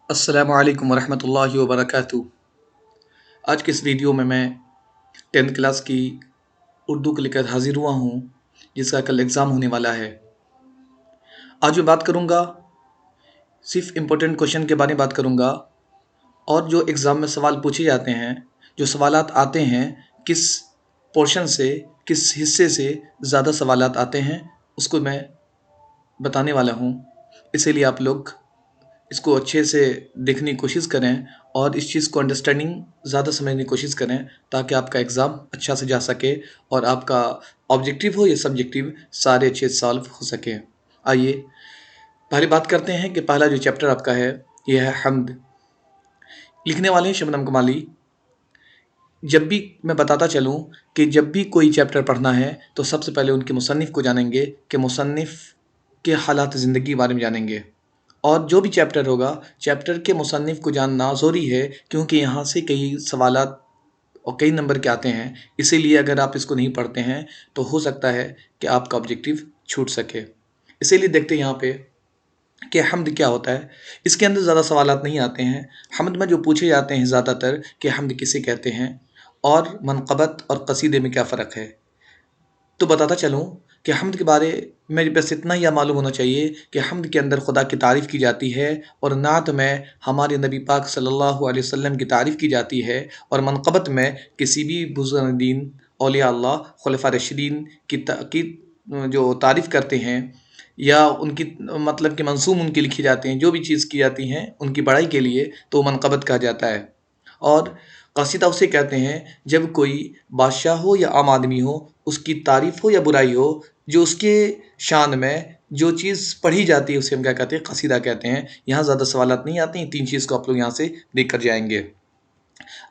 अस्सलामु अलैकुम वरहमतुल्लाहि वबरकातुहू। आज के इस वीडियो में मैं 10th क्लास की उर्दू को लेकर हाजिर हुआ हूँ, जिसका कल एग्ज़ाम होने वाला है। आज मैं बात करूँगा, सिर्फ इम्पोर्टेंट क्वेश्चन के बारे में बात करूँगा, और जो एग्ज़ाम में सवाल पूछे जाते हैं, जो सवालात आते हैं, किस पोर्शन से, किस हिस्से से ज़्यादा सवालात आते हैं, उसको मैं बताने वाला हूँ। इसीलिए आप लोग इसको अच्छे से देखने की कोशिश करें और इस चीज़ को अंडरस्टैंडिंग ज़्यादा समझने की कोशिश करें, ताकि आपका एग्ज़ाम अच्छा से जा सके और आपका ऑब्जेक्टिव हो या सब्जेक्टिव, सारे अच्छे से सॉल्व हो सके। आइए पहले बात करते हैं कि पहला जो चैप्टर आपका है, यह है हम्द। लिखने वाले हैं शबनम कमाली। जब भी मैं बताता चलूँ कि जब भी कोई चैप्टर पढ़ना है तो सबसे पहले उनके मुसन्निफ़ को जानेंगे कि मुसन्निफ़ के हालात ज़िंदगी के बारे में जानेंगे। और जो भी चैप्टर होगा, चैप्टर के मुसन्निफ़ को जानना ज़रूरी है, क्योंकि यहाँ से कई सवालात और कई नंबर के आते हैं। इसीलिए अगर आप इसको नहीं पढ़ते हैं तो हो सकता है कि आपका ऑब्जेक्टिव छूट सके। इसीलिए देखते हैं यहाँ पे कि हम्द क्या होता है। इसके अंदर ज़्यादा सवालात नहीं आते हैं। हम्द में जो पूछे जाते हैं ज़्यादातर कि हम्द किसे कहते हैं और मनक़बत और क़सीदे में क्या फ़र्क है। तो बताता चलूँ कि हम्द के बारे में बस इतना ही मालूम होना चाहिए कि हम्द के अंदर खुदा की तारीफ़ की जाती है, और नात में हमारे नबी पाक सल्लल्लाहु अलैहि वसल्लम की तारीफ़ की जाती है, और मनक़बत में किसी भी बुज़ुर्ग दीन, औलिया अल्लाह, खुलफ़ा रशीदीन की जो तारीफ़ करते हैं, या उनकी मतलब कि मंसूब उनकी लिखी जाती हैं, जो भी चीज़ की जाती हैं उनकी बड़ाई के लिए, तो मनक़बत कहा जाता है। और क़सीदा उसे कहते हैं जब कोई बादशाह हो या आम आदमी हो, उसकी तारीफ़ हो या बुराई हो, जो उसके शान में जो चीज़ पढ़ी जाती है उसे हम क्या कहते हैं, क़सीदा कहते हैं। यहाँ ज़्यादा सवालात नहीं आते हैं, 3 चीज़ को आप लोग यहाँ से देख कर जाएंगे।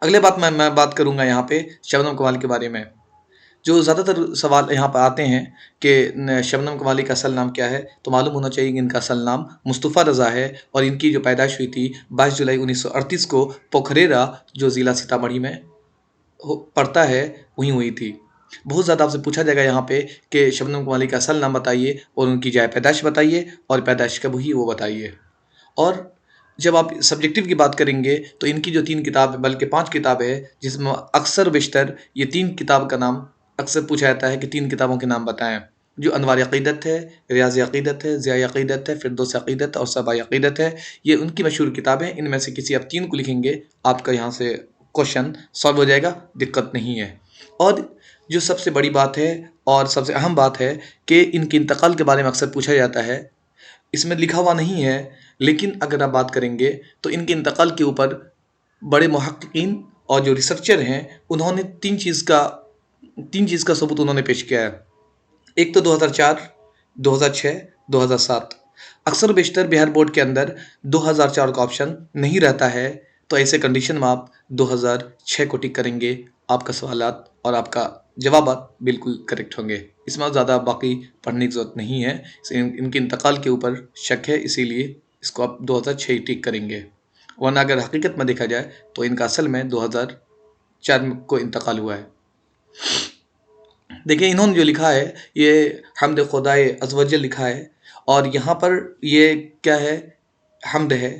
अगले बात मैं बात करूँगा यहाँ पे शबनम कमाल के बारे में। जो ज़्यादातर सवाल यहाँ पर आते हैं कि शबनम कमाली का असल नाम क्या है, तो मालूम होना चाहिए कि इनका असल नाम मुस्तफ़ा रज़ा है, और इनकी जो पैदाइश हुई थी 22 जुलाई 1938 को पोखरेरा, जो ज़िला सीतामढ़ी में पड़ता है, वहीं हुई थी। बहुत ज़्यादा आपसे पूछा जाएगा यहाँ पे कि शबनम कमाली का असल नाम बताइए और उनकी जाए पैदाइश बताइए और पैदाइश कब हुई वो बताइए। और जब आप सब्जेक्टिव की बात करेंगे तो इनकी जो 3 किताब, बल्कि 5 किताबें हैं, जिसमें अक्सर बेशतर ये 3 किताब का नाम अक्सर पूछा जाता है कि 3 किताबों के नाम बताएं। जो अनवार अक़ीदत है, रियाज़ अक़ीदत है, ज़िया अक़ीदत है, फ़िरदौस अक़ीदत और सबा अक़ीदत है। ये उनकी मशहूर किताबें हैं। इनमें से किसी आप 3 को लिखेंगे, आपका यहाँ से क्वेश्चन सॉल्व हो जाएगा, दिक्कत नहीं है। और जो सबसे बड़ी बात है और सबसे अहम बात है कि इनके इंतकाल के बारे में अक्सर पूछा जाता है। इसमें लिखा हुआ नहीं है, लेकिन अगर आप बात करेंगे तो इनके इंतकाल के ऊपर बड़े मुहक्किकीन और जो रिसर्चर हैं, उन्होंने 3 चीज़ का सबूत उन्होंने पेश किया है। एक तो 2004, 2006, 2007। अक्सर बेशतर बिहार बोर्ड के अंदर 2004 का ऑप्शन नहीं रहता है, तो ऐसे कंडीशन में आप 2006 को टिक करेंगे, आपका सवालात और आपका जवाबात बिल्कुल करेक्ट होंगे। इसमें ज़्यादा बाकी पढ़ने की ज़रूरत नहीं है। इनके इंतकाल के ऊपर शक है, इसीलिए इसको आप 2006 ही टिक करेंगे। वरना अगर हकीकत में देखा जाए तो इनका असल में 2004 को इंतकाल हुआ है। देखिए इन्होंने जो लिखा है, ये हम्द खुदाए अज़्ज़वजल लिखा है, और यहाँ पर ये क्या है, हम्द है।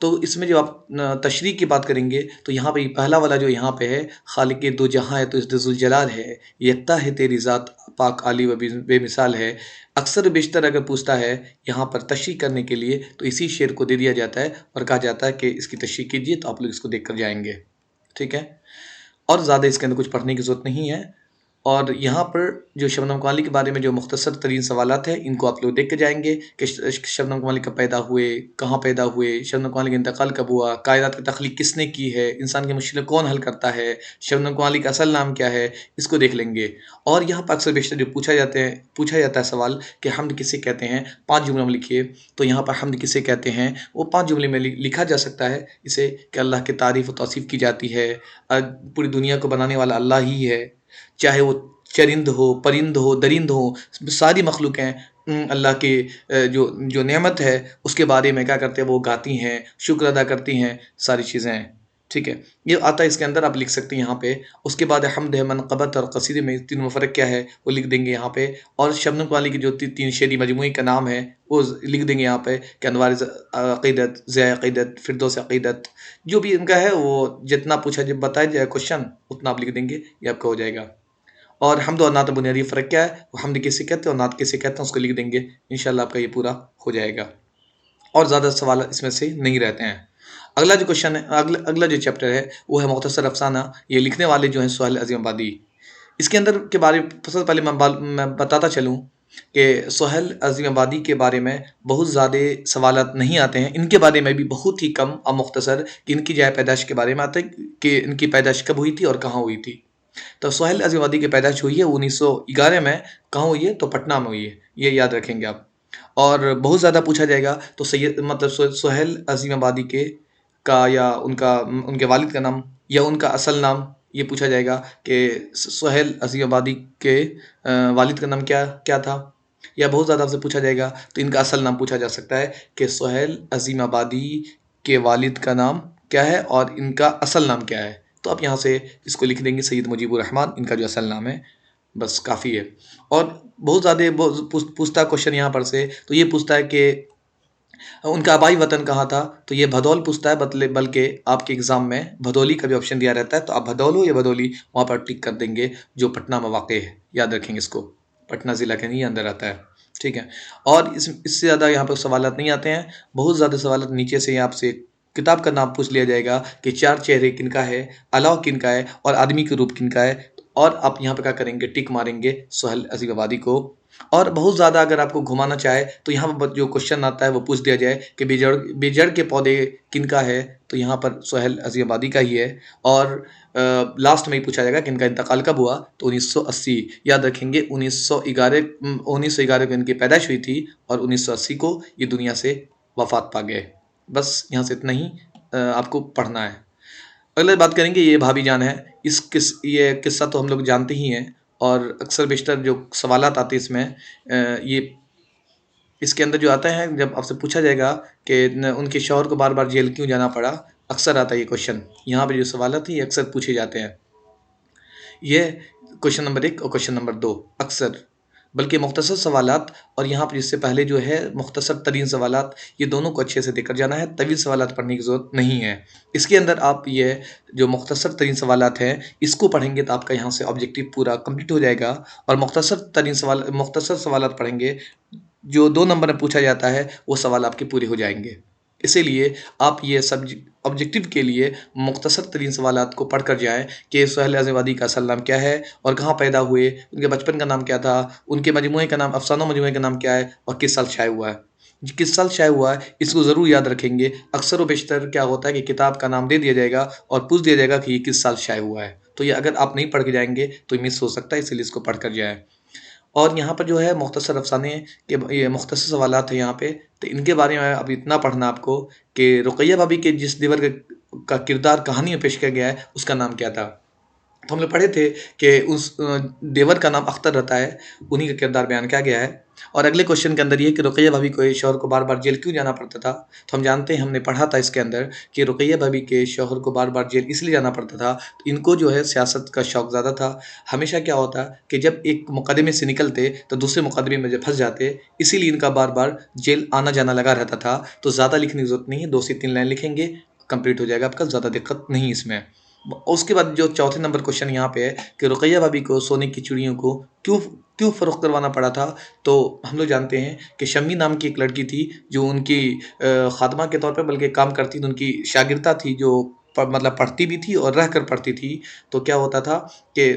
तो इसमें जो आप तशरीह की बात करेंगे तो यहाँ पे पहला वाला जो यहाँ पे है, खालिक़े दो जहाँ है तो इज़्ज़त ज़ुल जलाल है, यकता है तेरी ज़ात पाक आली व बेमिसाल है। अक्सर बेशतर अगर पूछता है यहाँ पर तशरीह करने के लिए, तो इसी शेर को दे दिया जाता है और कहा जाता है कि इसकी तशरीह कीजिए, तो आप लोग इसको देख कर जाएंगे। ठीक है, और ज़्यादा इसके अंदर कुछ पढ़ने की ज़रूरत नहीं है। और यहाँ पर जो शबनम कमाली के बारे में जो मुख्तसर तरीन सवालात हैं, इनको आप लोग देख के जाएंगे कि शबनम कमाली कब पैदा हुए, कहाँ पैदा हुए, शबनम कमाली का इंतकाल कब हुआ, कायनात की तख्लीक किसने की है, इंसान की मुश्किलें कौन हल करता है, शबनम कमाली का असल नाम क्या है, इसको देख लेंगे। और यहाँ पर अक्सर बेशतर जो पूछा जाता है सवाल कि हम्द किसे कहते हैं, 5 जुमलों में लिखिए। तो यहाँ पर हम्द किसे कहते हैं, वो 5 जुमले में लिखा जा सकता है इसे कि अल्लाह की तारीफ़ और तौसीफ़ की जाती है। पूरी दुनिया को बनाने वाला अल्लाह ही है, चाहे वो चरिंद हो, परिंद हो, दरिंद हो, सारी मखलूक़ें अल्लाह की जो जो नेमत है उसके बारे में क्या करते हैं, वो गाती हैं, शुक्र अदा करती हैं, सारी चीज़ें। ठीक है, ये आता है इसके अंदर, आप लिख सकते हैं यहाँ पे। उसके बाद हम्द है, मनक़बत और क़सीदे में तीनों में फ़र्क क्या है वो लिख देंगे यहाँ पे। और शबनम वाली की जो तीन शेरी मजमूई का नाम है वो लिख देंगे यहाँ पे कि अनवार अक़ीदत, ज़िया अक़ीदत, फ़िरदौस अक़ीदत, जो भी इनका है वो जितना पूछा जब बताया जाए क्वेश्चन उतना आप लिख देंगे, ये आपका हो जाएगा। और हम्द और नात बुनियादी फ़र्क क्या है, वो हम्द किसे कहते हैं और नात किसे कहते हैं उसको लिख देंगे, इंशाल्लाह आपका ये पूरा हो जाएगा और ज़्यादा सवाल इसमें से नहीं रहते हैं। अगला जो क्वेश्चन है, अगला जो चैप्टर है वो है मुख्तसर अफसाना। ये लिखने वाले जो हैं सुहेल अज़ीम आबादी। इसके अंदर के बारे में सबसे पहले मैं बताता चलूँ कि सुहेल अज़ीम आबादी के बारे में बहुत ज़्यादा सवालात नहीं आते हैं। इनके बारे में भी बहुत ही कम और मुख्तसर कि इनकी जाए पैदाइश के बारे में आता है कि इनकी पैदाइश कब हुई थी और कहाँ हुई थी। तो सुहेल अज़ीम आबादी की पैदाइश हुई है 1911 में। कहाँ हुई है? तो पटना में हुई है, ये याद रखेंगे आप। और बहुत ज़्यादा पूछा जाएगा तो सैयद मतलब सुहेल अज़ीम आबादी का या उनके वालिद का नाम या उनका असल नाम ये पूछा जाएगा कि सुहेल अज़ीम आबादी के वालिद का नाम क्या क्या था, या बहुत ज़्यादा आपसे पूछा जाएगा तो इनका असल नाम पूछा जा सकता है कि सुहेल अज़ीम आबादी के वालिद का नाम क्या है और इनका असल नाम क्या है। तो आप यहाँ से इसको लिख देंगे सैयद मुजीबुर रहमान, इनका जो असल नाम है, बस काफ़ी है। और बहुत ज़्यादा पूछता क्वेश्चन यहाँ पर से, तो ये पूछता है कि उनका आबाई वतन कहाँ था, तो ये भदौल पूछता है, बल्कि आपके एग्ज़ाम में भदौली का भी ऑप्शन दिया रहता है, तो आप भदौल हो या भदौली वहाँ पर टिक कर देंगे, जो पटना में वाक़ है, याद रखेंगे इसको, पटना ज़िला के नहीं अंदर आता है, ठीक है। और इससे ज़्यादा यहाँ पर सवालात नहीं आते हैं। बहुत ज़्यादा सवालात नीचे से आपसे किताब का नाम पूछ लिया जाएगा कि चार चेहरे किनका है, अलाव किनका है और आदमी के रूप किनका है, और आप यहाँ पे क्या करेंगे, टिक मारेंगे सुहेल अज़ीम आबादी को। और बहुत ज़्यादा अगर आपको घुमाना चाहे तो यहाँ पर जो क्वेश्चन आता है वो पूछ दिया जाए कि बेजड़ के पौधे किनका है, तो यहाँ पर सुहेल अज़ीम आबादी का ही है। और लास्ट में ही पूछा जाएगा कि इनका इंतकाल कब हुआ, तो 1980, याद रखेंगे 1911 को इनकी पैदाइश हुई थी और 1980 को ये दुनिया से वफात पा गए। बस यहाँ से इतना ही आपको पढ़ना है। अगले बात करेंगे, ये भाभी जान है। ये किस्सा तो हम लोग जानते ही हैं और अक्सर बेशतर जो सवालात आते हैं इसमें ये इसके अंदर जो आता है, जब आपसे पूछा जाएगा कि उनके शौहर को बार बार जेल क्यों जाना पड़ा, अक्सर आता है ये क्वेश्चन। यहाँ पे जो सवालात हैं ये अक्सर पूछे जाते हैं। ये क्वेश्चन नंबर 1 और क्वेश्चन नंबर 2 अक्सर, बल्कि मुख्तसर सवालात और यहाँ पर इससे पहले जो है मुख्तसर तरीन सवालात, ये दोनों को अच्छे से देकर जाना है। तवील सवालात पढ़ने की ज़रूरत नहीं है। इसके अंदर आप ये जो मुख्तसर तरीन सवालात हैं इसको पढ़ेंगे तो आपका यहाँ से ऑब्जेक्टिव पूरा कंप्लीट हो जाएगा। और मुख्तसर सवालात पढ़ेंगे, जो 2 नंबर में पूछा जाता है वो सवाल आपके पूरे हो जाएंगे। इसीलिए आप ये सब ऑब्जेक्टिव के लिए मुख्तसर तरीन सवालात को पढ़ कर जाएँ कि सुहेल अज़ीम आबादी का असल नाम क्या है और कहाँ पैदा हुए, उनके बचपन का नाम क्या था, उनके मजमूए का नाम, अफ़साना मजमूए का नाम क्या है और किस साल शाये हुआ है। किस साल शाये हुआ है इसको ज़रूर याद रखेंगे। अक्सर व बेशतर क्या होता है कि किताब का नाम दे दिया जाएगा और पूछ दिया जाएगा कि ये किस साल शाये हुआ है, तो ये अगर आप नहीं पढ़ के जाएंगे तो मिस हो सकता है, इसलिए इसको पढ़ कर जाएँ। और यहाँ पर जो है मुख्तसर अफ़साने के ये मुख्तसर सवालात हैं यहाँ पे, तो इनके बारे में अब इतना पढ़ना आपको कि रुक़ैया भाभी के जिस देवर का किरदार कहानी में पेश किया गया है उसका नाम क्या था। तो हम लोग पढ़े थे कि उस देवर का नाम अख्तर रहता है, उन्हीं का किरदार बयान किया गया है। और अगले क्वेश्चन के अंदर ये कि रुक़ैया भाभी को शौहर को बार बार जेल क्यों जाना पड़ता था, तो हम जानते हैं, हमने पढ़ा था इसके अंदर कि रुक़ैया भाभी के शौहर को बार बार जेल इसलिए जाना पड़ता था, तो इनको जो है सियासत का शौक़ ज़्यादा था। हमेशा क्या होता कि जब एक मुकदमे से निकलते तो दूसरे मुकदमे में जब फंस जाते, इसीलिए इनका बार बार जेल आना जाना लगा रहता था। तो ज़्यादा लिखने की ज़रूरत नहीं है, 2 से 3 लाइन लिखेंगे, कंप्लीट हो जाएगा आपका, ज़्यादा दिक्कत नहीं इसमें। उसके बाद जो चौथे नंबर क्वेश्चन यहाँ पे है कि रुक़ैया भाभी को सोने की चिड़ियों को क्यों क्यों फ़रोख्त करवाना पड़ा था, तो हम लोग जानते हैं कि शम्मी नाम की एक लड़की थी जो उनकी खादमा के तौर पे बल्कि काम करती थी, उनकी शागिर्दा थी जो मतलब पढ़ती भी थी और रह कर पढ़ती थी। तो क्या होता था कि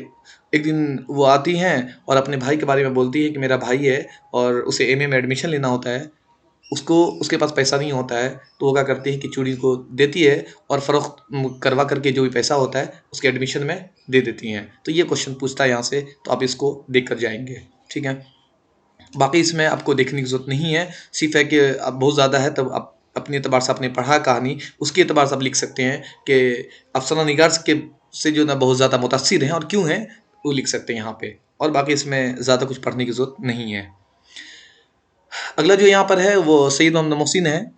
एक दिन वो आती हैं और अपने भाई के बारे में बोलती है कि मेरा भाई है और उसे एमए में एडमिशन लेना होता है, उसको उसके पास पैसा नहीं होता है, तो वो क्या करती है कि चूड़ी को देती है और फ़रोख्त करवा करके जो भी पैसा होता है उसके एडमिशन में दे देती हैं। तो ये क्वेश्चन पूछता है यहाँ से, तो आप इसको देख कर जाएंगे, ठीक है। बाकी इसमें आपको देखने की ज़रूरत नहीं है, सिर्फ है कि अब बहुत ज़्यादा है तब आप अपने एतबार से आपने पढ़ा कहानी, उसके एतबार से आप लिख सकते हैं कि अफ़साना निगार से जो ना बहुत ज़्यादा मुतासिर हैं और क्यों हैं, वो लिख सकते हैं यहाँ पे। और बाकी इसमें ज़्यादा कुछ पढ़ने की ज़रूरत नहीं है। अगला जो यहाँ पर है वो सैयद मोहम्मद मोहसिन है,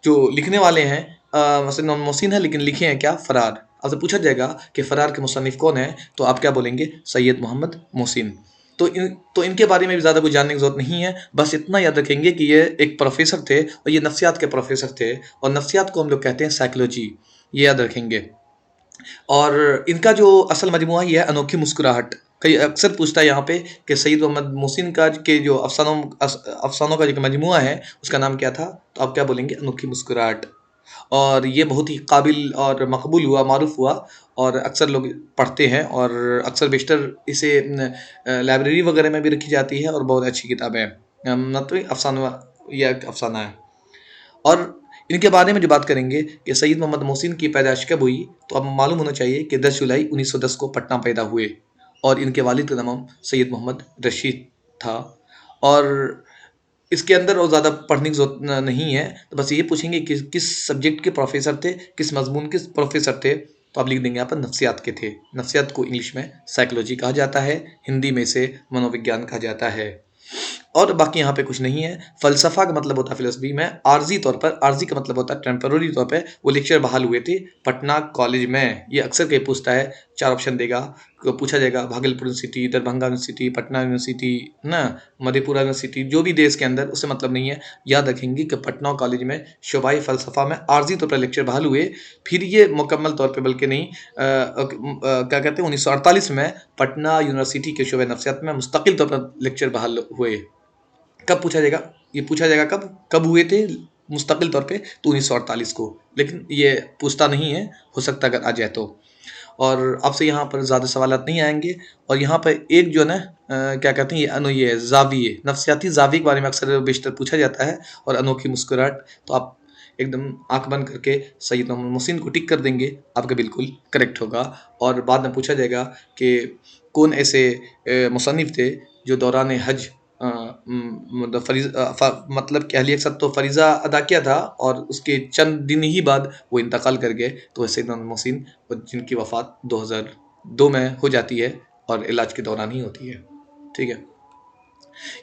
जो लिखने वाले हैं। मसलन मोहसिन है लेकिन लिखे हैं क्या, फरार। आपसे पूछा जाएगा कि फरार के मुसन्निफ कौन है, तो आप क्या बोलेंगे, सैयद मोहम्मद मोहसिन। तो इनके बारे में भी ज़्यादा कुछ जानने की ज़रूरत नहीं है, बस इतना याद रखेंगे कि ये एक प्रोफेसर थे और ये नफ्सियात के प्रोफेसर थे, और नफ्सियात को हम लोग कहते हैं साइकोलॉजी, ये याद रखेंगे। और इनका जो असल मजमुआ ये है अनोखी मुस्कुराहट। कई अक्सर पूछता है यहाँ पे कि सैयद मोहम्मद मोहसिन का के जो अफसानों का जो मजमुआ है उसका नाम क्या था, तो आप क्या बोलेंगे, अनोखी मुस्कुराहट। और ये बहुत ही काबिल और मकबूल हुआ, मारूफ हुआ, और अक्सर लोग पढ़ते हैं, और अक्सर बेशतर इसे लाइब्रेरी वगैरह में भी रखी जाती है, और बहुत अच्छी किताब है। मतलब अफसाना, यह एक अफसाना है। और इनके बारे में जो बात करेंगे कि सैयद मोहम्मद मोहसिन की पैदाइश कब हुई, तो अब मालूम होना चाहिए कि 10 जुलाई 1910 को पटना पैदा हुए, और इनके वालिद का नाम सैयद मोहम्मद रशीद था। और इसके अंदर और ज़्यादा पढ़ने की ज़रूरत नहीं है, तो बस ये पूछेंगे कि किस सब्जेक्ट के प्रोफेसर थे, किस मजमून के प्रोफेसर थे, तो आप लिख देंगे यहाँ पर नफ्सियात के थे। नफ्सियात को इंग्लिश में साइकोलॉजी कहा जाता है, हिंदी में से मनोविज्ञान कहा जाता है। और बाकी यहाँ पे कुछ नहीं है। फ़लसफ़ा का मतलब होता है फ़िलॉसफ़ी में, आर्ज़ी तौर पर, आर्ज़ी का मतलब होता है टेम्पररी तौर पे, वो लेक्चर बहाल हुए थे पटना कॉलेज में। ये अक्सर कहीं पूछता है, 4 ऑप्शन देगा, पूछा जाएगा Bhagalpur university, Darbhanga university, Patna university, ना मधेपुरा यूनिवर्सिटी, जो भी देश के अंदर, उससे मतलब नहीं है। याद रखेंगे कि पटना कॉलेज में शोबाई फ़लसफ़ा में आर्ज़ी तौर पर लेक्चर बहाल हुए, फिर ये मुकम्मल तौर पे, बल्कि नहीं, क्या कहते हैं, 1948 में पटना यूनिवर्सिटी के शोबे नफ्सियात में मुस्तकिल तौर पर लेक्चर बहाल हुए। कब पूछा जाएगा, ये पूछा जाएगा कब कब हुए थे मुस्तकिल तौर पे, तो 1948 को, लेकिन ये पूछता नहीं है, हो सकता अगर आ जाए तो। और आपसे यहाँ पर ज़्यादा सवालात नहीं आएंगे। और यहाँ पर एक जो है ना, क्या कहते हैं, ये जाविये, नफ्सियाती जाविये के बारे में अक्सर बेशतर पूछा जाता है, और अनोखी मुस्कुराहट, तो आप एकदम आंख बंद करके सैयद मोहम्मद मोहसिन को टिक कर देंगे, आपका बिल्कुल करेक्ट होगा। और बाद में पूछा जाएगा कि कौन ऐसे मुसन्निफ थे जो दौरान हज मतलब मतलब कह लिया सकते, तो फरीज़ा अदा किया था, और उसके चंद दिन ही बाद वो इंतकाल कर गए, तो वैसे इमाम मोहसिन, जिनकी वफ़ात 2002 में हो जाती है, और इलाज के दौरान ही होती है। ठीक है,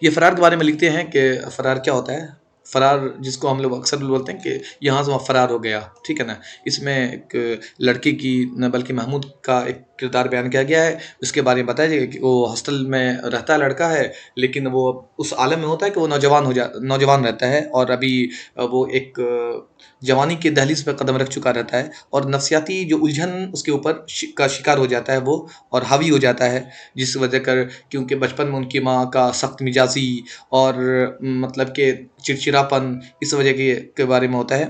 ये फ़रार के बारे में लिखते हैं कि फ़रार क्या होता है। फ़रार, जिसको हम लोग अक्सर बोलते हैं कि यहाँ से वहाँ फ़रार हो गया, ठीक है ना। इसमें एक लड़के की, न बल्कि महमूद का एक किरदार बयान किया गया है। उसके बारे में बताया जाएगा कि वो हॉस्टल में रहता है, लड़का है, लेकिन वो उस आलम में होता है कि वो नौजवान रहता है, और अभी वो एक जवानी के दहलीज पर कदम रख चुका रहता है, और नफ्सियाती जो उलझन उसके ऊपर का शिकार हो जाता है वो, और हावी हो जाता है, जिस वजह कर, क्योंकि बचपन में उनकी माँ का सख्त मिजाजी और मतलब कि चिड़चिड़ापन, इस वजह के बारे में होता है।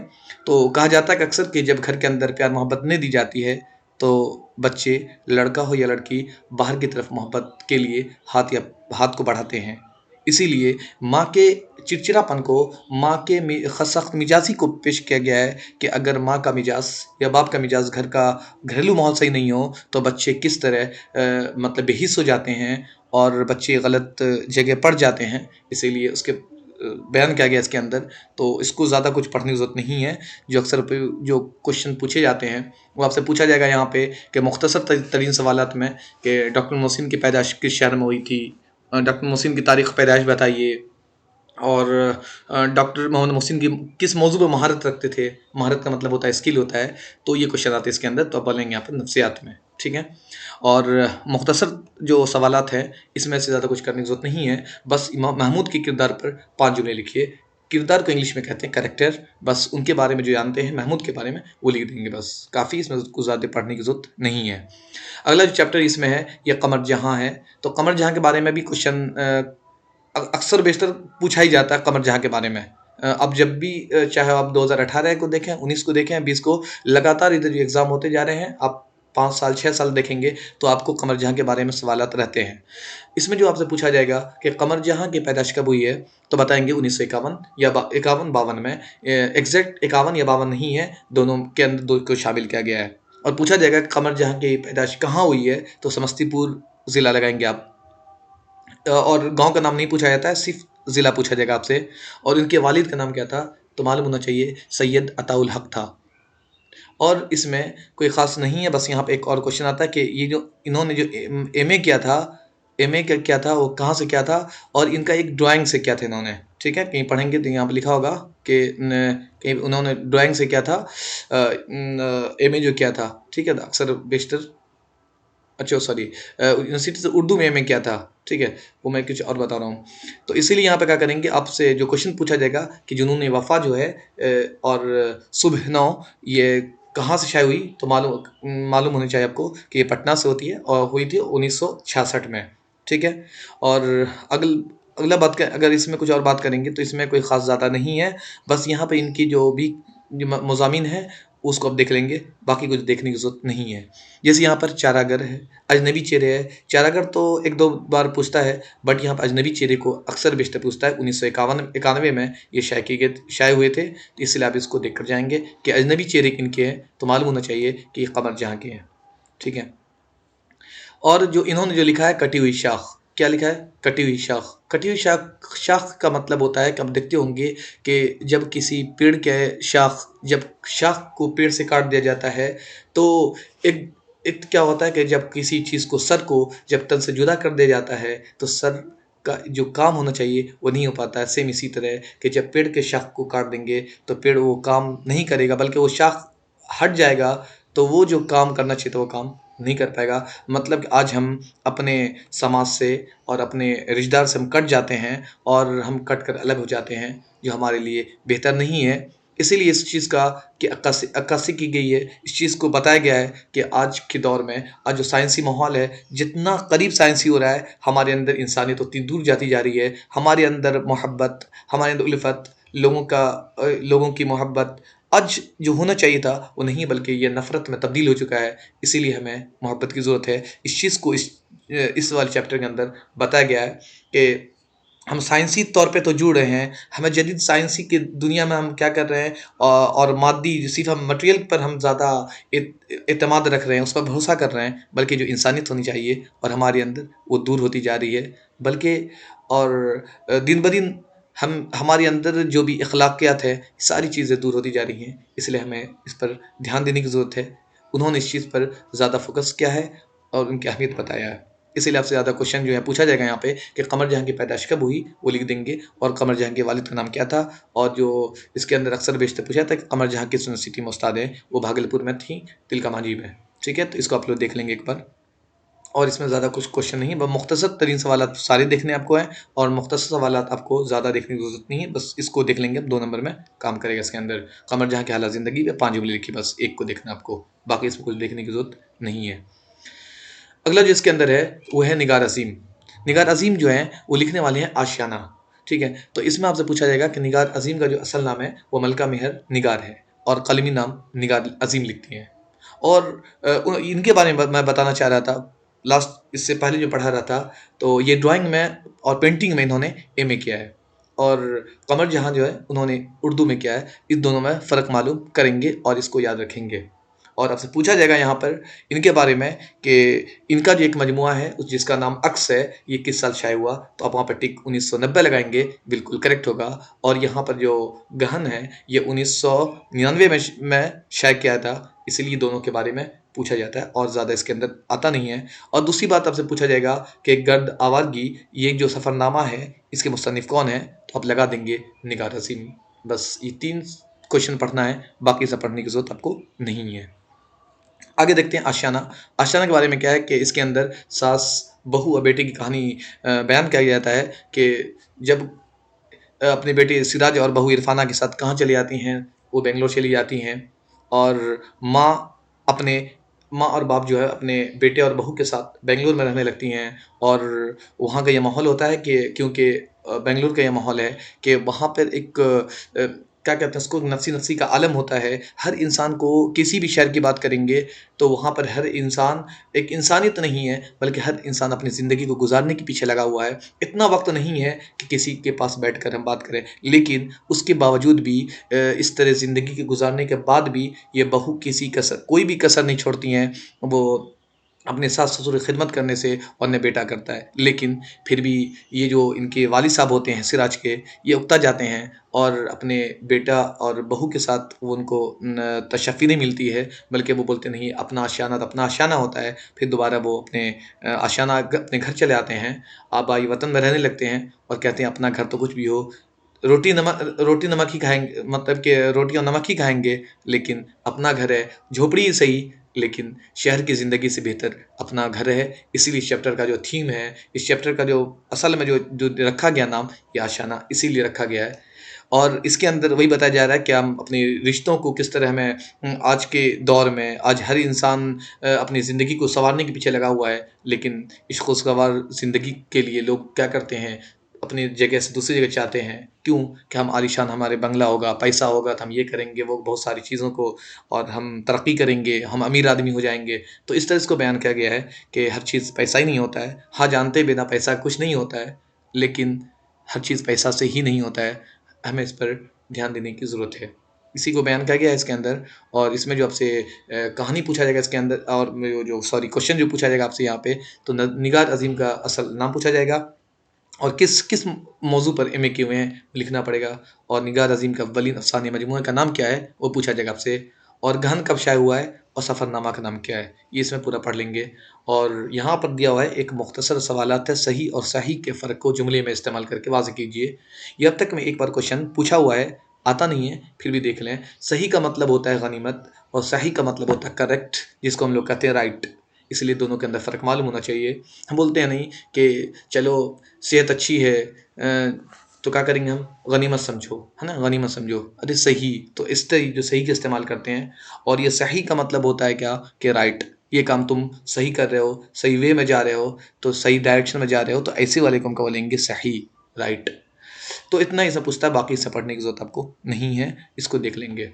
तो कहा जाता है कि अक्सर कि जब घर के अंदर प्यार मोहब्बत नहीं दी जाती है, तो बच्चे, लड़का हो या लड़की, बाहर की तरफ मोहब्बत के लिए हाथ को बढ़ाते हैं। इसीलिए माँ के चिड़चिड़ापन को, माँ के सख्त मिजाजी को पेश किया गया है कि अगर माँ का मिजाज या बाप का मिजाज, घर का घरेलू माहौल सही नहीं हो, तो बच्चे किस तरह मतलब बेहिस हो जाते हैं, और बच्चे गलत जगह पड़ जाते हैं। इसीलिए उसके बयान किया गया इसके अंदर। तो इसको ज़्यादा कुछ पढ़ने की ज़रूरत नहीं है। जो अक्सर जो क्वेश्चन पूछे जाते हैं, वो आपसे पूछा जाएगा यहाँ पे कि मुख्तसर तरीन सवालात में, कि डॉक्टर मोहसिन की पैदाइश किस शहर में हुई थी, डॉक्टर मोहसिन की तारीख़ पैदाइश बताइए, और डॉक्टर मोहम्मद मोहसिन की किस मौजू पर महारत रखते थे। महारत का मतलब होता है स्किल होता है। तो ये क्वेश्चन आते हैं इसके अंदर, तो आप बोलेंगे यहाँ पर नफ्सियात में, ठीक है। और मुख्तसर जो सवालात हैं, इसमें से ज़्यादा कुछ करने की ज़रूरत नहीं है। बस इमाम महमूद के किरदार पर 5 जुमले लिखिए। किरदार को इंग्लिश में कहते हैं कैरेक्टर। बस उनके बारे में जो जानते हैं महमूद के बारे में, वो लिख देंगे, बस काफ़ी। इसमें कुछ ज़्यादा पढ़ने की ज़रूरत नहीं है। अगला जो चैप्टर इसमें है, ये कमर जहाँ है। तो कमर जहाँ के बारे में भी क्वेश्चन अक्सर बेशतर पूछा ही जाता है कमर जहाँ के बारे में। अब जब भी चाहे आप 2018 को देखें, 19 को देखें, 20 को, लगातार इधर जो एग्ज़ाम होते जा रहे हैं, आप 5 साल 6 साल देखेंगे, तो आपको कमर जहाँ के बारे में सवालात रहते हैं। इसमें जो आपसे पूछा जाएगा कि कमर जहाँ की पैदाइश कब हुई है, तो बताएंगे 1951 या 51-52 में। एग्जैक्ट 51 या 52 नहीं है, दोनों के अंदर दो को शामिल किया गया है। और पूछा जाएगा कमर जहाँ की पैदाइश कहाँ हुई है, तो समस्तीपुर ज़िला लगाएंगे आप। और गांव का नाम नहीं पूछा जाता है, सिर्फ ज़िला पूछा जाएगा आपसे। और इनके वालिद का नाम क्या था, तो मालूम होना चाहिए, सैयद अताउल हक था। और इसमें कोई ख़ास नहीं है। बस यहाँ पे एक और क्वेश्चन आता है कि ये जो इन्होंने जो एमए किया था, एमए क्या क्या था, वो कहाँ से किया था, और इनका एक ड्राइंग से किया था इन्होंने, ठीक है, कहीं पढ़ेंगे तो यहाँ पे लिखा होगा कि कहीं उन्होंने ड्राइंग से क्या था, एमए जो किया था, ठीक है, अक्सर बेशतर, अच्छा सॉरी, यूनिवर्सिटी से उर्दू में एमए किया था, ठीक है, वो मैं कुछ और बता रहा हूँ। तो इसीलिए यहाँ पे क्या करेंगे, आपसे जो क्वेश्चन पूछा जाएगा कि जुनून वफ़ा जो है और सुबह नौ, ये कहाँ से शाये हुई, तो मालूम मालूम होनी चाहिए आपको कि ये पटना से होती है और हुई थी 1966 में, ठीक है। और अगला बात का अगर इसमें कुछ और बात करेंगे तो इसमें कोई ख़ास ज़्यादा नहीं है, बस यहाँ पे इनकी जो भी जो मज़ामीन है उसको अब देख लेंगे, बाकी कुछ देखने की ज़रूरत नहीं है। जैसे यहाँ पर चारागर है, अजनबी चेहरे है। चारागर तो एक दो बार पूछता है, बट यहाँ पर अजनबी चेहरे को अक्सर बेशतर पूछता है। 1991 में ये शाये हुए थे, तो इसलिए आप इसको देख कर जाएंगे कि अजनबी चेहरे किनके हैं, तो मालूम होना चाहिए कि ये कमर जहाँ के हैं, ठीक है। और जो इन्होंने जो लिखा है कटी हुई शाख, क्या लिखा है, कटी हुई शाख। कटी हुई शाख, शाख का मतलब होता है कि आप देखते होंगे कि जब किसी पेड़ के जब शाख को पेड़ से काट दिया जाता है, तो एक एक क्या होता है कि जब किसी चीज़ को, सर को जब तन से जुदा कर दिया जाता है, तो सर का जो काम होना चाहिए वो नहीं हो पाता है। सेम इसी तरह कि जब पेड़ के शाख को काट देंगे तो पेड़ वो काम नहीं करेगा, बल्कि वो शाख हट जाएगा, तो वो जो काम करना चाहिए था वो काम नहीं कर पाएगा। मतलब कि आज हम अपने समाज से और अपने रिश्तेदार से हम कट जाते हैं और हम कट कर अलग हो जाते हैं, जो हमारे लिए बेहतर नहीं है। इसीलिए इस चीज़ का कि अक्कासी की गई है, इस चीज़ को बताया गया है कि आज के दौर में, आज जो साइंसी माहौल है, जितना करीब साइंसी हो रहा है, हमारे अंदर इंसानियत उतनी दूर जाती जा रही है। हमारे अंदर मोहब्बत, हमारे अंदर उल्फत, लोगों की मोहब्बत आज जो होना चाहिए था वो नहीं, बल्कि ये नफ़रत में तब्दील हो चुका है। इसीलिए हमें मोहब्बत की ज़रूरत है। इस चीज़ को इस वाले चैप्टर के अंदर बताया गया है कि हम साइंसी तौर पे तो जुड़ रहे हैं, हमें जदीद साइंसी की दुनिया में हम क्या कर रहे हैं, और मादी सिर्फ हम मटेरियल पर हम ज़्यादा एतमाद रख रहे हैं, उस पर भरोसा कर रहे हैं, बल्कि जो इंसानियत होनी चाहिए और हमारे अंदर वो दूर होती जा रही है। बल्कि और दिन ब दिन हमारे अंदर जो भी अखलाकियात है, सारी चीज़ें दूर होती जा रही हैं। इसलिए हमें इस पर ध्यान देने की ज़रूरत है। उन्होंने इस चीज़ पर ज़्यादा फोकस किया है और उनकी अहमियत बताया है। इसीलिए आपसे ज़्यादा क्वेश्चन जो है पूछा जाएगा यहाँ पे कि कमर जहाँ की पैदाइश कब हुई, वो लिख देंगे, और कमर जहाँ के वालिद का नाम क्या था। और जो इसके अंदर अक्सर बेशतर पूछा था कि कमर जहाँ किस यूनिवर्सिटी में उस्ताद हैं, वो भागलपुर में थी, तिलका मांझी में, ठीक है। तो इसको आप लोग देख लेंगे एक बार, और इसमें ज़्यादा कुछ क्वेश्चन नहीं है, बस मुख्तसर तरीन सवालात सारे देखने आपको हैं, और मुख्तसर सवालात आपको ज़्यादा देखने की ज़रूरत नहीं है, बस इसको देख लेंगे। अब 2 नंबर में काम करेगा इसके अंदर। कमर जहाँ की हालत ज़िंदगी में 5 जुमले लिखिए, बस एक को देखना आपको, बाकी इसमें कुछ देखने की ज़रूरत नहीं है। अगला जो इसके अंदर है वो है निगार अज़ीम। निगार अज़ीम जो है वो लिखने वाले हैं आशियाना, ठीक है। तो इसमें आपसे पूछा जाएगा कि निगार अज़ीम का जो असल नाम है वो मलका मेहर निगार है, और कलमी नाम निगार अज़ीम लिखती हैं। और इनके बारे में मैं बताना चाह रहा था, लास्ट इससे पहले जो पढ़ा रहा था, तो ये ड्राइंग में और पेंटिंग में इन्होंने एमए किया है, और कमर जहाँ जो है उन्होंने उर्दू में किया है। इस दोनों में फ़र्क मालूम करेंगे और इसको याद रखेंगे। और आपसे पूछा जाएगा यहाँ पर इनके बारे में कि इनका जो एक मजमुआ है जिसका नाम अक्स है, ये किस साल शाये हुआ, तो आप वहाँ पर टिक 1990 लगाएंगे, बिल्कुल करेक्ट होगा। और यहाँ पर जो गहन है ये 1999 में शाये किया था, इसीलिए दोनों के बारे में पूछा जाता है, और ज़्यादा इसके अंदर आता नहीं है। और दूसरी बात आपसे पूछा जाएगा कि गर्द आवारगी, ये जो सफ़रनामा है, इसके मुसन्निफ़ कौन है, तो आप लगा देंगे निगार अज़ीम। बस ये 3 क्वेश्चन पढ़ना है, बाकी सब पढ़ने की ज़रूरत आपको नहीं है। आगे देखते हैं आशियाना। आशियाना के बारे में क्या है कि इसके अंदर सास, बहू और बेटे की कहानी बयान किया जाता है कि जब अपने बेटे सिराज और बहू इरफाना के साथ कहाँ चली जाती हैं, वो बेंगलोर चली जाती हैं, और माँ अपने माँ और बाप जो है अपने बेटे और बहू के साथ बेंगलोर में रहने लगती हैं। और वहाँ का ये माहौल होता है कि क्योंकि बेंगलोर का ये माहौल है कि वहाँ पर एक क्या कहते हैं उसको, नफ़सी नफ़सी का आलम होता है। हर इंसान को, किसी भी शहर की बात करेंगे तो वहाँ पर हर इंसान एक इंसानियत नहीं है, बल्कि हर इंसान अपनी ज़िंदगी को गुजारने के पीछे लगा हुआ है। इतना वक्त नहीं है कि किसी के पास बैठकर हम बात करें, लेकिन उसके बावजूद भी इस तरह ज़िंदगी के गुजारने के बाद भी ये बहू कोई भी कसर नहीं छोड़ती हैं। वो अपने सास ससुर की खिदमत करने से, और न बेटा करता है, लेकिन फिर भी ये जो इनके वालिद साहब होते हैं सिराज के, ये उकता जाते हैं, और अपने बेटा और बहू के साथ वो उनको तशफ़ी नहीं मिलती है, बल्कि वो बोलते नहीं, अपना आशियाना तो अपना आशियाना होता है। फिर दोबारा वो अपने आशियाना अपने घर चले आते हैं, आबाई वतन में रहने लगते हैं, और कहते हैं अपना घर तो कुछ भी हो, रोटी नमक ही खाएंगे, मतलब कि रोटी और नमक ही खाएंगे, लेकिन अपना घर है, झोपड़ी ही सही, लेकिन शहर की ज़िंदगी से बेहतर अपना घर है। इसीलिए इस चैप्टर का जो थीम है, इस चैप्टर का जो असल में जो रखा गया नाम, ये आशियाना इसीलिए रखा गया है। और इसके अंदर वही बताया जा रहा है कि हम अपने रिश्तों को किस तरह हमें आज के दौर में, आज हर इंसान अपनी ज़िंदगी को सँवारने के पीछे लगा हुआ है, लेकिन इस खुशगवार ज़िंदगी के लिए लोग क्या करते हैं, अपनी जगह से दूसरी जगह चाहते हैं। क्यों? कि हम आलीशान, हमारे बंगला होगा, पैसा होगा तो हम ये करेंगे, वो बहुत सारी चीज़ों को, और हम तरक्की करेंगे, हम अमीर आदमी हो जाएंगे। तो इस तरह इसको बयान किया गया है कि हर चीज़ पैसा ही नहीं होता है। हाँ, जानते बिना पैसा कुछ नहीं होता है, लेकिन हर चीज़ पैसा से ही नहीं होता है। हमें इस पर ध्यान देने की ज़रूरत है। इसी को बयान किया गया है इसके अंदर। और इसमें जो आपसे कहानी पूछा जाएगा इसके अंदर, और जो सॉरी क्वेश्चन जो पूछा जाएगा आपसे यहाँ पे, तो निगार अज़ीम का असल नाम पूछा जाएगा, और किस किस मौजू पर एमए किए हुए हैं लिखना पड़ेगा, और निगार अज़ीम का अव्वलीन अफ़साने मजमूए का नाम क्या है वो पूछा जाएगा आपसे, और गहन कब शाये हुआ है, और सफ़रनामा का नाम क्या है, ये इसमें पूरा पढ़ लेंगे। और यहाँ पर दिया हुआ है एक मुख्तसर सवालात है, सही और सही के फ़र्क को जुमले में इस्तेमाल करके वाज़ेह कीजिए। ये अब तक में एक बार क्वेश्चन पूछा हुआ है, आता नहीं है, फिर भी देख लें। सही का मतलब होता है गनीमत, और सही का मतलब होता है करेक्ट, जिसको हम लोग कहते हैं राइट। इसलिए दोनों के अंदर फ़र्क मालूम होना चाहिए। हम बोलते हैं नहीं कि चलो सेहत अच्छी है, तो क्या करेंगे हम, गनीमत समझो, है ना, गनीमत समझो। अरे सही, तो इस तरह जो सही का इस्तेमाल करते हैं। और ये सही का मतलब होता है क्या, कि राइट, ये काम तुम सही कर रहे हो, सही वे में जा रहे हो, तो सही डायरेक्शन में जा रहे हो, तो ऐसे वाले को हम क्या बोलेंगे, सही, राइट। तो इतना ही सब पूछता है, बाकी सब पढ़ने की जरूरत आपको नहीं है, इसको देख लेंगे।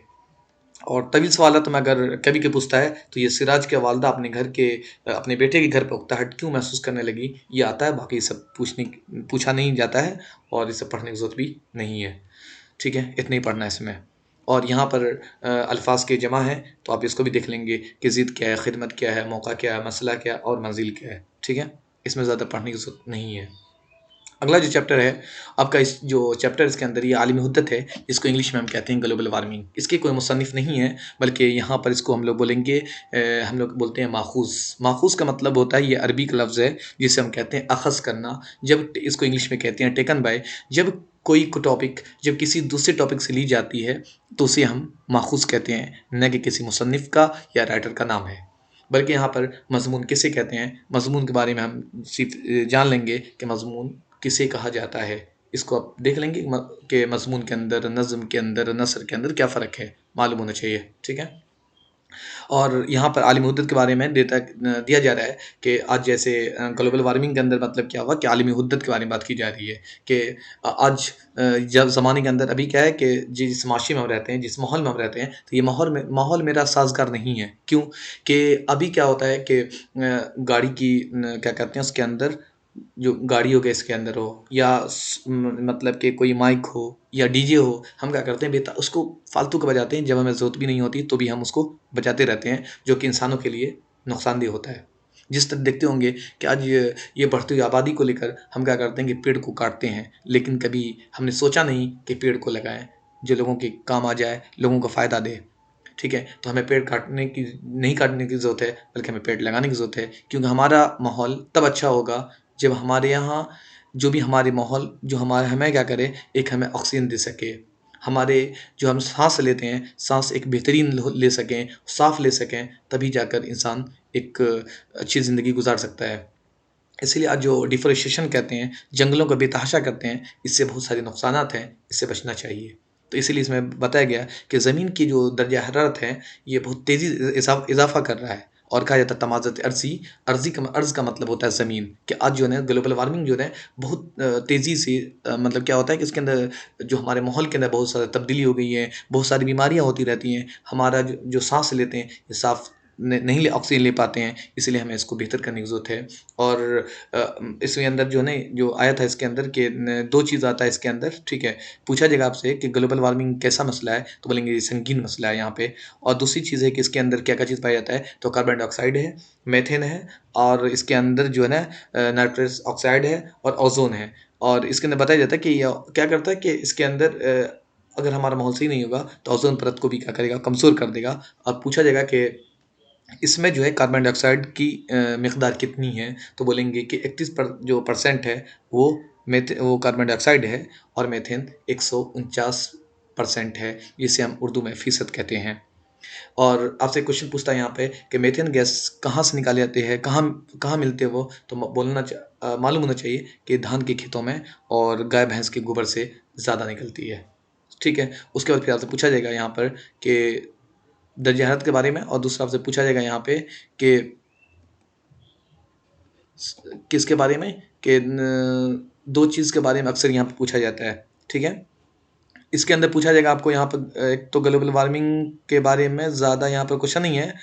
और तवील सवालत में अगर कभी के पूछता है, तो ये सिराज के वालदा अपने घर के अपने बेटे के घर पे उकताहट क्यों महसूस करने लगी, ये आता है। बाकी सब पूछा नहीं जाता है, और इसे पढ़ने की ज़रूरत भी नहीं है। ठीक है, इतना ही पढ़ना है इसमें। और यहाँ पर अल्फाज के जमा है, तो आप इसको भी देख लेंगे कि ज़िद क्या है, खिदमत क्या है, मौका क्या है, मसला क्या है, और मंजिल क्या है। ठीक है, इसमें ज़्यादा पढ़ने की ज़रूरत नहीं है। अगला जो चैप्टर है आपका, इस जो चैप्टर इसके अंदर ये आलिम हुद्दत है, इसको इंग्लिश में हम कहते हैं ग्लोबल वार्मिंग। इसके कोई मुसन्निफ़ नहीं है, बल्कि यहाँ पर इसको हम लोग बोलेंगे, हम लोग बोलते हैं माखूज़। माखूज़ का मतलब होता है, ये अरबी का लफ्ज़ है जिसे हम कहते हैं अख़ज़ करना। जब इसको इंग्लिश में कहते हैं टेकन बाय, जब कोई टॉपिक जब किसी दूसरे टॉपिक से ली जाती है, तो उसे हम माखूज़ कहते हैं, न कि किसी मुसन्निफ़ का या राइटर का नाम है। बल्कि यहाँ पर मज़मून किसे कहते हैं, मज़मून के बारे में हम सिर्फ जान लेंगे कि मज़मून किसे कहा जाता है। इसको आप देख लेंगे कि मज़मून के अंदर, नज़्म के अंदर, नसर के अंदर क्या फ़र्क है, मालूम होना चाहिए। ठीक है। और यहाँ पर आलिमी हुद्दत के बारे में दिया जा रहा है कि आज जैसे ग्लोबल वार्मिंग के अंदर मतलब क्या हुआ कि आलिमी हुद्दत के बारे में बात की जा रही है कि आज जब ज़माने के अंदर अभी क्या है कि जिस माशरे में हम रहते हैं, जिस माहौल में हम रहते हैं, तो ये माहौल मेरा साजगार नहीं है। क्यों? कि अभी क्या होता है कि गाड़ी की क्या कहते हैं उसके अंदर, जो गाड़ी हो गया इसके अंदर हो, या मतलब कि कोई माइक हो या डीजे हो, हम क्या करते हैं, बेता उसको फालतू का बजाते हैं, जब हमें ज़रूरत भी नहीं होती तो भी हम उसको बजाते रहते हैं, जो कि इंसानों के लिए नुकसानदेह होता है। जिस तरह देखते होंगे कि आज ये बढ़ती हुई आबादी को लेकर हम क्या करते हैं कि पेड़ को काटते हैं, लेकिन कभी हमने सोचा नहीं कि पेड़ को लगाएं जो लोगों के काम आ जाए, लोगों को फ़ायदा दे। ठीक है, तो हमें पेड़ नहीं काटने की ज़रूरत है, बल्कि हमें पेड़ लगाने की ज़रूरत है, क्योंकि हमारा माहौल तब अच्छा होगा जब हमारे यहाँ जो भी हमारे माहौल जो हमारे हमें क्या करे, एक हमें ऑक्सीजन दे सके, हमारे जो हम सांस लेते हैं, सांस एक बेहतरीन ले सकें, साफ ले सकें, तभी जाकर इंसान एक अच्छी ज़िंदगी गुजार सकता है। इसीलिए आज जो डिफोरेस्टेशन कहते हैं, जंगलों को बेतहाशा करते हैं, इससे बहुत सारे नुकसानात हैं, इससे बचना चाहिए। तो इसीलिए इसमें बताया गया कि ज़मीन की जो दर्जा हरारत है, ये बहुत तेज़ी इज़ाफ़ा कर रहा है, और कहा जाता है तमाज़त अर्ज़ी, अर्ज़ का मतलब होता है ज़मीन, कि आज जो है ग्लोबल वार्मिंग जो है बहुत तेज़ी से मतलब क्या होता है कि इसके अंदर जो हमारे माहौल के अंदर बहुत सारी तब्दीली हो गई है, बहुत सारी बीमारियाँ होती रहती हैं, हमारा जो सांस लेते हैं ये साफ नहीं ले ऑक्सीजन ले पाते हैं, इसलिए हमें इसको बेहतर करने की ज़रूरत है। और इसके अंदर जो है जो आया था इसके अंदर कि दो चीज़ आता है इसके अंदर। ठीक है, पूछा जाएगा आपसे कि ग्लोबल वार्मिंग कैसा मसला है, तो बोलेंगे ये संगीन मसला है यहाँ पे। और दूसरी चीज़ है कि इसके अंदर क्या क्या चीज़ पाया जाता है, तो कार्बन डाइऑक्साइड है, मेथेन है, और इसके अंदर जो है ना नाइट्रस ऑक्साइड है, और ओजोन है। और इसके अंदर बताया जाता है कि ये क्या करता है कि इसके अंदर अगर हमारा माहौल सही नहीं होगा, तो ओजोन परत को भी क्या करेगा, कमज़ोर कर देगा। और पूछा जाएगा कि इसमें जो है कार्बन डाइऑक्साइड की मिकदार कितनी है, तो बोलेंगे कि 31 जो परसेंट है वो वो कार्बन डाइऑक्साइड है और मीथेन 149% है, जिसे हम उर्दू में फीसद कहते हैं। और आपसे क्वेश्चन पूछता है यहाँ पे कि मीथेन गैस कहाँ से निकाली जाती है, कहाँ कहाँ मिलती है वो, तो मालूम होना चाहिए कि धान के खेतों में और गाय भैंस के गोबर से ज़्यादा निकलती है। ठीक है, उसके बाद फिर आपसे पूछा जाएगा यहाँ पर कि दर्ज हरारत के बारे में, और दूसरा आपसे पूछा जाएगा यहाँ पे कि किसके बारे में, कि दो चीज़ के बारे में अक्सर यहाँ पे पूछा जाता है। ठीक है, इसके अंदर पूछा जाएगा आपको यहाँ पर एक तो ग्लोबल वार्मिंग के बारे में ज़्यादा यहाँ पर क्वेश्चन नहीं है।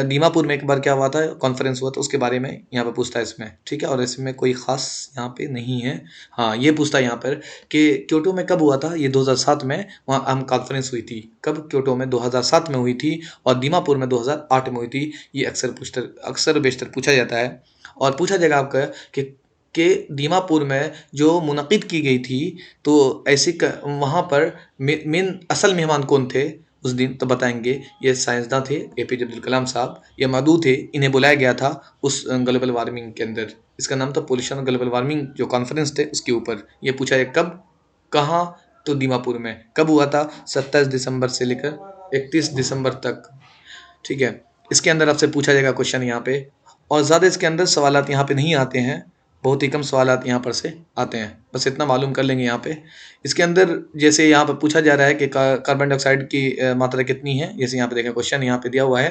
दीमापुर में एक बार क्या हुआ था, कॉन्फ्रेंस हुआ था, उसके बारे में यहाँ पर पूछता है इसमें। ठीक है, और इसमें कोई ख़ास यहाँ पे नहीं है। हाँ, ये पूछता है यहाँ पर कि क्योटो में कब हुआ था, ये 2007 में वहाँ हम कॉन्फ्रेंस हुई थी। कब? क्योटो में 2007 में हुई थी, और दीमापुर में 2008 में हुई थी। ये अक्सर बेशतर पूछा जाता है। और पूछा जाएगा आपका कि दीमापुर में जो मुनक़िद की गई थी, तो ऐसी वहाँ पर मेन असल मेहमान कौन थे उस दिन, तो बताएंगे ये साइंसदान थे, एपीजे अब्दुल कलाम साहब। ये मदऊ थे, इन्हें बुलाया गया था उस ग्लोबल वार्मिंग के अंदर। इसका नाम था पोल्यूशन और ग्लोबल वार्मिंग जो कॉन्फ्रेंस थे उसके ऊपर। ये पूछा है कब, कहाँ, तो दीमापुर में। कब हुआ था? 27 दिसंबर से लेकर 31 दिसंबर तक। ठीक है, इसके अंदर आपसे पूछा जाएगा क्वेश्चन यहाँ पे, और ज़्यादा इसके अंदर सवालात यहाँ पे नहीं आते हैं, बहुत ही कम सवालात यहाँ पर से आते हैं। बस इतना मालूम कर लेंगे यहाँ पे। इसके अंदर जैसे यहाँ पर पूछा जा रहा है कि कार्बन डाइऑक्साइड की मात्रा कितनी है, जैसे यहाँ पे देखें क्वेश्चन यहाँ पे दिया हुआ है